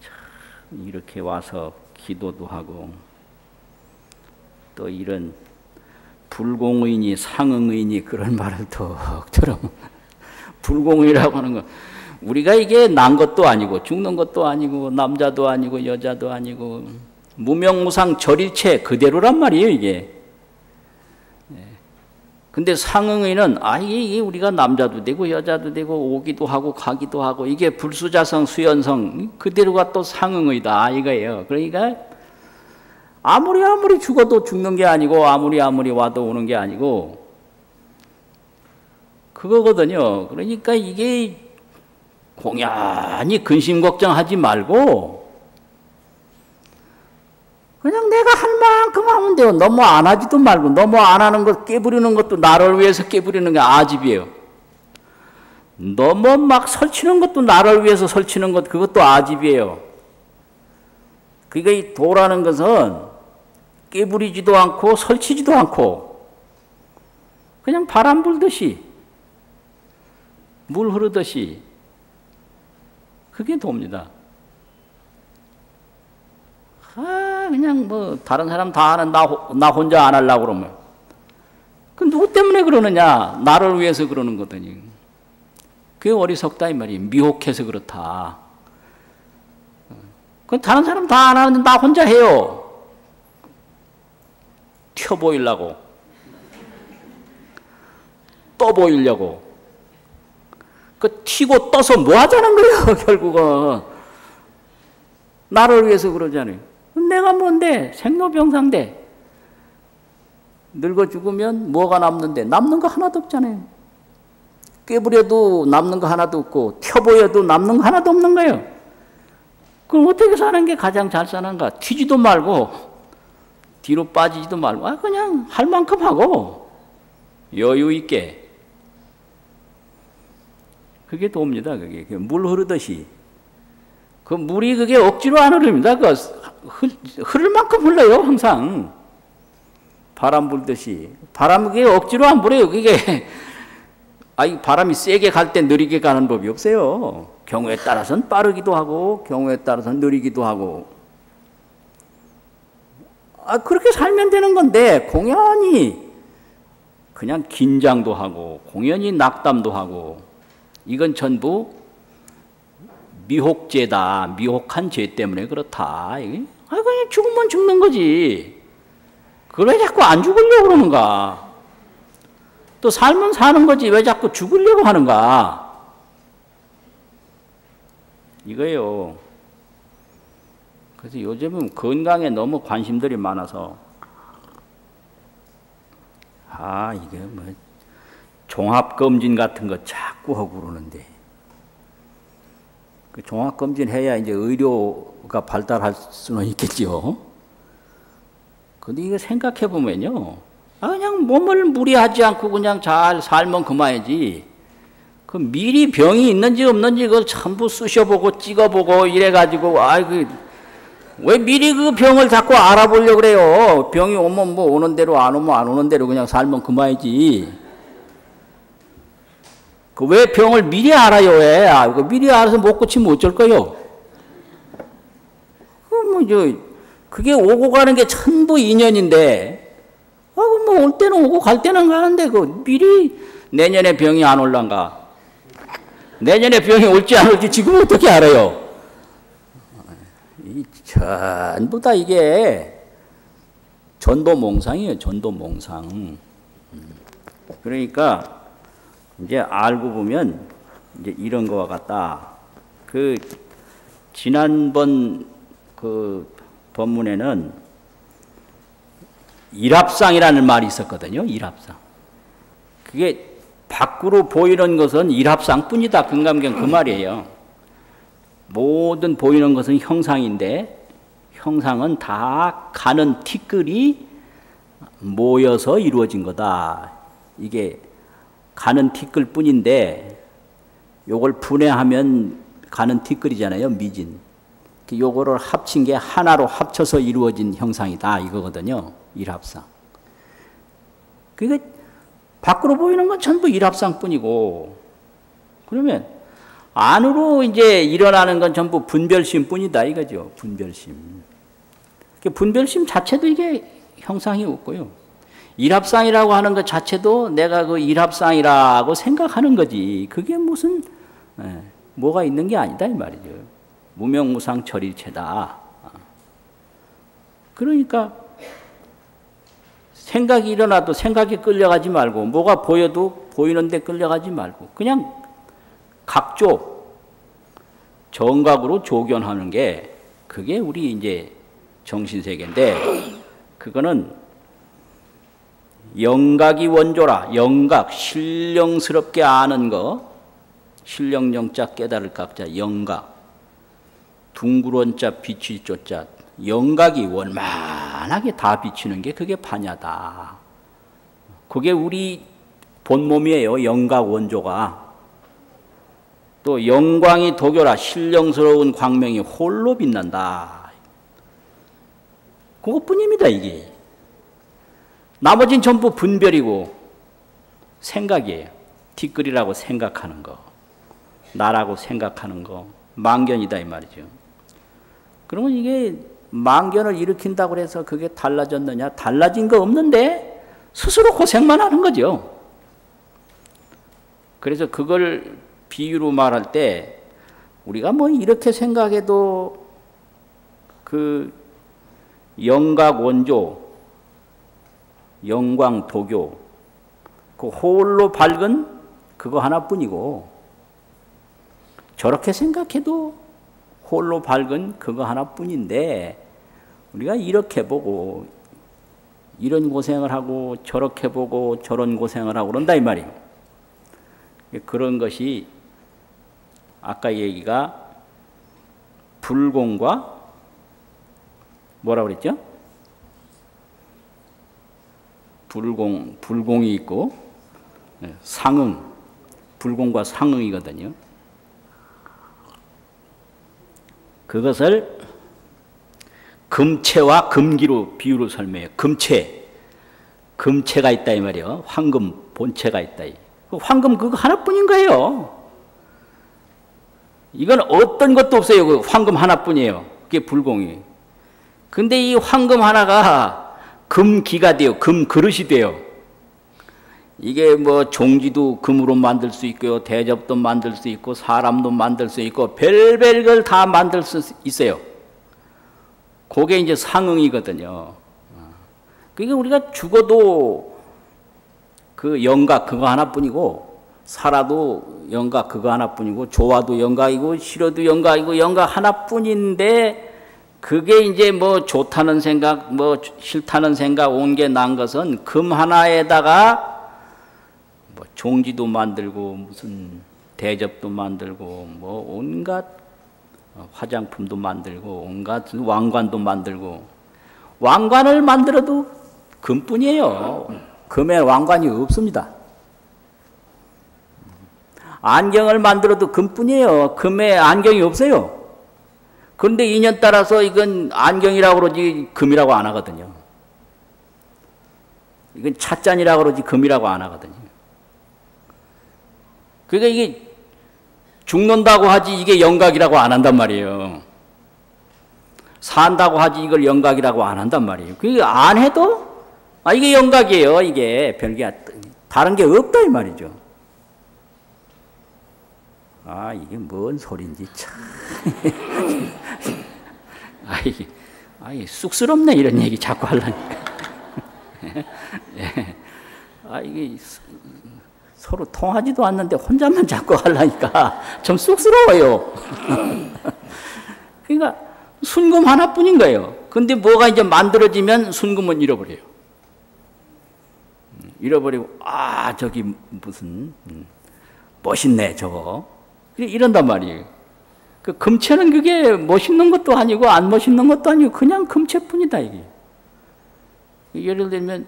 참 이렇게 와서 기도도 하고, 또 이런 불공의니 상응의니 그런 말을 턱 들어. 불공의라고 하는 건 우리가 이게 난 것도 아니고 죽는 것도 아니고 남자도 아니고 여자도 아니고 무명무상 절일체 그대로란 말이에요, 이게. 근데 상응의는 이게 우리가 남자도 되고 여자도 되고 오기도 하고 가기도 하고 이게 불수자성 수연성 그대로가 또 상응의다 이거예요. 그러니까 아무리 죽어도 죽는 게 아니고 아무리 와도 오는 게 아니고 그거거든요. 그러니까 이게 공연히 근심 걱정하지 말고 그냥 내가 할 만큼 하면 돼요. 너무 안 하지도 말고 너무 안 하는 것 깨부리는 것도 나를 위해서 깨부리는 게 아집이에요. 너무 막 설치는 것도 나를 위해서 설치는 것 그것도 아집이에요. 그러니까 이 도라는 것은 깨부리지도 않고 설치지도 않고 그냥 바람 불듯이 물 흐르듯이 그게 도입니다. 그냥 뭐 다른 사람 다 하는 나 혼자 안 하려고 그러면 그 누구 때문에 그러느냐? 나를 위해서 그러는 거더니 그게 어리석다 이 말이에요. 미혹해서 그렇다. 그 다른 사람 다 안 하는데 나 혼자 해요. 튀어 보이려고 떠 보이려고 그 튀고 떠서 뭐 하자는 거예요. 결국은 나를 위해서 그러잖아요. 내가 뭔데 생로병사인데 늙어 죽으면 뭐가 남는데 남는 거 하나도 없잖아요. 깨부려도 남는 거 하나도 없고 튀어 보여도 남는 거 하나도 없는 거예요. 그럼 어떻게 사는 게 가장 잘 사는가? 튀지도 말고 뒤로 빠지지도 말고 그냥 할 만큼 하고 여유 있게 그게 도입니다. 그게 물 흐르듯이 그 물이 그게 억지로 안 흐릅니다. 그 흐를 만큼 흘러요 항상 바람 불듯이 바람 그게 억지로 안 불어요. 그게 바람이 세게 갈 때 느리게 가는 법이 없어요. 경우에 따라서는 빠르기도 하고 경우에 따라서는 느리기도 하고 그렇게 살면 되는 건데 공연히 그냥 긴장도 하고 공연히 낙담도 하고 이건 전부 미혹죄다. 미혹한 죄 때문에 그렇다. 그냥 죽으면 죽는 거지. 그걸 왜 자꾸 안 죽으려고 그러는가? 또 살면 사는 거지 왜 자꾸 죽으려고 하는가? 이거예요. 그래서 요즘은 건강에 너무 관심들이 많아서 이게 뭐 종합검진 같은 거 자꾸 하고 그러는데 그 종합검진 해야 이제 의료가 발달할 수는 있겠죠. 근데 이거 생각해 보면요. 그냥 몸을 무리하지 않고 그냥 잘 살면 그만이지. 그 미리 병이 있는지 없는지 그걸 전부 쑤셔보고 찍어보고 이래가지고 왜 미리 그 병을 자꾸 알아보려고 그래요. 병이 오면 뭐 오는 대로 안 오면 안 오는 대로 그냥 살면 그만이지. 그 왜 병을 미리 알아요? 왜? 미리 알아서 못 고치면 어쩔 거요? 그게 오고 가는 게 천부 인연인데, 뭐 올 때는 오고 갈 때는 가는데, 미리 내년에 병이 안 올란가? 내년에 병이 올지 안 올지 지금 어떻게 알아요? 전부 다 이게 전도몽상이에요. 전도몽상. 그러니까 이제 알고 보면 이제 이런 거와 같다. 지난번 법문에는 일합상이라는 말이 있었거든요. 일합상. 그게 밖으로 보이는 것은 일합상뿐이다. 금강경 그 말이에요. 모든 보이는 것은 형상인데 형상은 다 가는 티끌이 모여서 이루어진 거다. 이게 가는 티끌 뿐인데 요걸 분해하면 가는 티끌이잖아요. 미진. 요거를 합친 게 하나로 합쳐서 이루어진 형상이다. 이거거든요. 일합상. 그러니까 밖으로 보이는 건 전부 일합상뿐이고 그러면 안으로 이제 일어나는 건 전부 분별심 뿐이다. 이거죠. 분별심. 분별심 자체도 이게 형상이 없고요. 일합상이라고 하는 것 자체도 내가 그 일합상이라고 생각하는 거지. 그게 무슨 뭐가 있는 게 아니다 이 말이죠. 무명무상 절일체다. 그러니까 생각이 일어나도 생각에 끌려가지 말고 뭐가 보여도 보이는데 끌려가지 말고 그냥 각조 정각으로 조견하는 게 그게 우리 이제 정신세계인데 그거는 영각이 원조라. 영각, 신령스럽게 아는 거. 신령영자 깨달을 각자 영각. 둥그런자 비칠 조자. 영각이 원만하게 다 비치는 게 그게 반야다. 그게 우리 본몸이에요. 영각 원조가. 또 영광이 도교라. 신령스러운 광명이 홀로 빛난다. 그것뿐입니다. 이게. 나머지는 전부 분별이고 생각이에요. 티끌이라고 생각하는 거, 나라고 생각하는 거, 망견이다 이 말이죠. 그러면 이게 망견을 일으킨다고 해서 그게 달라졌느냐? 달라진 거 없는데 스스로 고생만 하는 거죠. 그래서 그걸 비유로 말할 때 우리가 뭐 이렇게 생각해도 그 영각 원조 영광 도교 그 홀로 밝은 그거 하나뿐이고 저렇게 생각해도 홀로 밝은 그거 하나뿐인데 우리가 이렇게 보고 이런 고생을 하고 저렇게 보고 저런 고생을 하고 그런다 이 말이에요. 그런 것이 아까 얘기가 불공과 뭐라고 그랬죠? 불공이 있고 상응, 불공과 상응이거든요. 그것을 금체와 금기로 비유로 설명해요. 금체가 있다 이 말이에요. 황금 본체가 있다. 황금 그거 하나뿐인 거예요. 이건 어떤 것도 없어요. 그 황금 하나뿐이에요. 그게 불공이. 근데 이 황금 하나가 금기가 돼요. 금 그릇이 돼요. 이게 뭐 종지도 금으로 만들 수 있고요. 대접도 만들 수 있고 사람도 만들 수 있고 별별 걸 다 만들 수 있어요. 그게 이제 상응이거든요. 그러니까 우리가 죽어도 그 영각 그거 하나뿐이고 살아도 영각 그거 하나뿐이고 좋아도 영각이고 싫어도 영각이고 영각 하나뿐인데 그게 이제 뭐 좋다는 생각, 뭐 싫다는 생각 온 게 난 것은 금 하나에다가 뭐 종지도 만들고 무슨 대접도 만들고 뭐 온갖 화장품도 만들고 온갖 왕관도 만들고 왕관을 만들어도 금뿐이에요. 금에 왕관이 없습니다. 안경을 만들어도 금뿐이에요. 금에 안경이 없어요. 그런데 인연 따라서 이건 안경이라고 그러지 금이라고 안 하거든요. 이건 찻잔이라고 그러지 금이라고 안 하거든요. 그러니까 이게 죽는다고 하지 이게 영각이라고 안 한단 말이에요. 산다고 하지 이걸 영각이라고 안 한단 말이에요. 그게 안 해도 이게 영각이에요. 이게 별게 다른 게 없다 이 말이죠. 이게 뭔 소린지 참. 쑥스럽네 이런 얘기 자꾸 하려니까. 이게 서로 통하지도 않는데 혼자만 자꾸 하려니까 좀 쑥스러워요. 그러니까 순금 하나뿐인 거예요. 근데 뭐가 이제 만들어지면 순금은 잃어버려요. 잃어버리고 아 저기 무슨 멋있네 저거 이런단 말이에요. 그 금체는 그게 멋있는 것도 아니고 안 멋있는 것도 아니고 그냥 금체뿐이다 이게. 예를 들면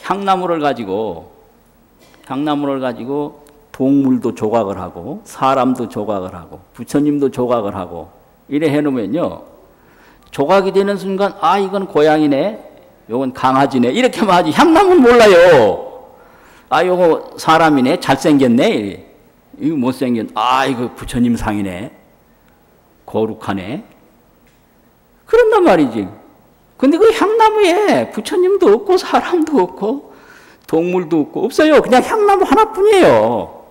향나무를 가지고 동물도 조각을 하고 사람도 조각을 하고 부처님도 조각을 하고 이래 해놓으면요 조각이 되는 순간 아 이건 고양이네 요건 강아지네 이렇게만 하지 향나무는 몰라요. 아 요거 사람이네 잘생겼네 이거 못생겼 아 이거 부처님 상이네 거룩하네 그런단 말이지. 근데 그 향나무에 부처님도 없고 사람도 없고 동물도 없고 없어요. 그냥 향나무 하나뿐이에요.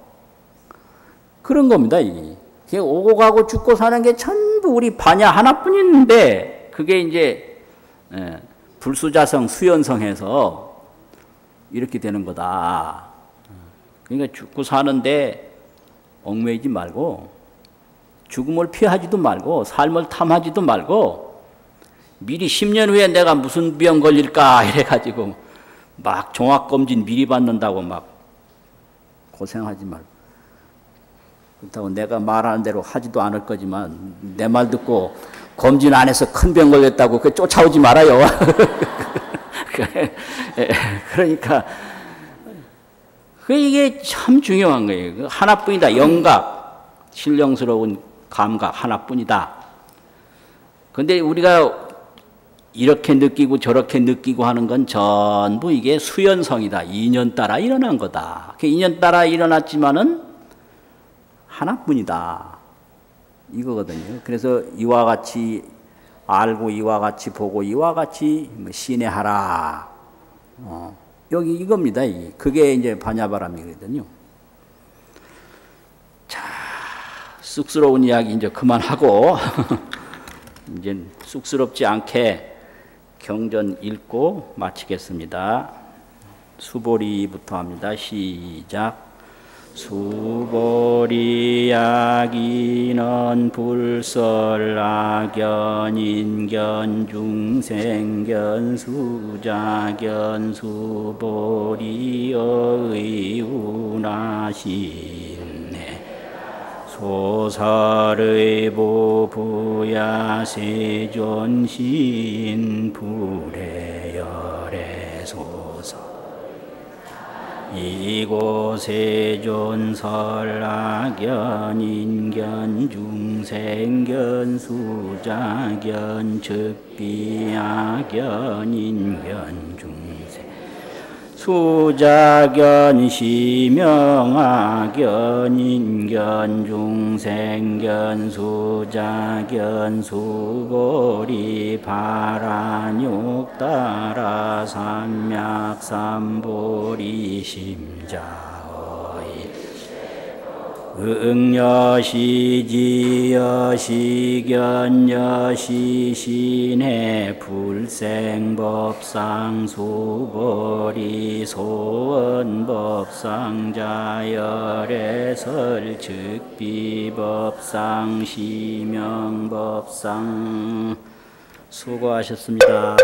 그런 겁니다. 이게 오고 가고 죽고 사는 게 전부 우리 반야 하나뿐인데 그게 이제 불수자성 수연성해서 이렇게 되는 거다. 그러니까 죽고 사는데 얽매이지 말고 죽음을 피하지도 말고 삶을 탐하지도 말고 미리 10년 후에 내가 무슨 병 걸릴까 이래가지고 막 종합검진 미리 받는다고 막 고생하지 말고 그렇다고 내가 말하는 대로 하지도 않을 거지만 내 말 듣고 검진 안 해서 큰 병 걸렸다고 그 쫓아오지 말아요. 그러니까 이게 참 중요한 거예요. 하나뿐이다. 영각, 신령스러운 감각 하나뿐이다. 근데 우리가 이렇게 느끼고 저렇게 느끼고 하는 건 전부 이게 수연성이다. 인연 따라 일어난 거다. 그 인연 따라 일어났지만은 하나뿐이다. 이거거든요. 그래서 이와 같이 알고 이와 같이 보고 이와 같이 신뢰하라. 여기 이겁니다. 그게 이제 반야바람이거든요. 자, 쑥스러운 이야기 이제 그만하고 이제 쑥스럽지 않게 경전 읽고 마치겠습니다. 수보리부터 합니다. 시작. 수보리 약인은 불설 악견 인견 중생견 수자견 수보리 의운하시네 소설의 보부야 세존신 불의열의 소설 이곳에 존설악견 인견 중생견 수자견 즉비악견 인견 중생 수자견 시명악견 인견 중생견 수자견 수고리 바라욕 따라 삼맥 삼보리 심자의 응여시 지여시 견여시 신해 불생법상 수보리 소원법상 자열애설 즉비법상 시명법상 수고하셨습니다.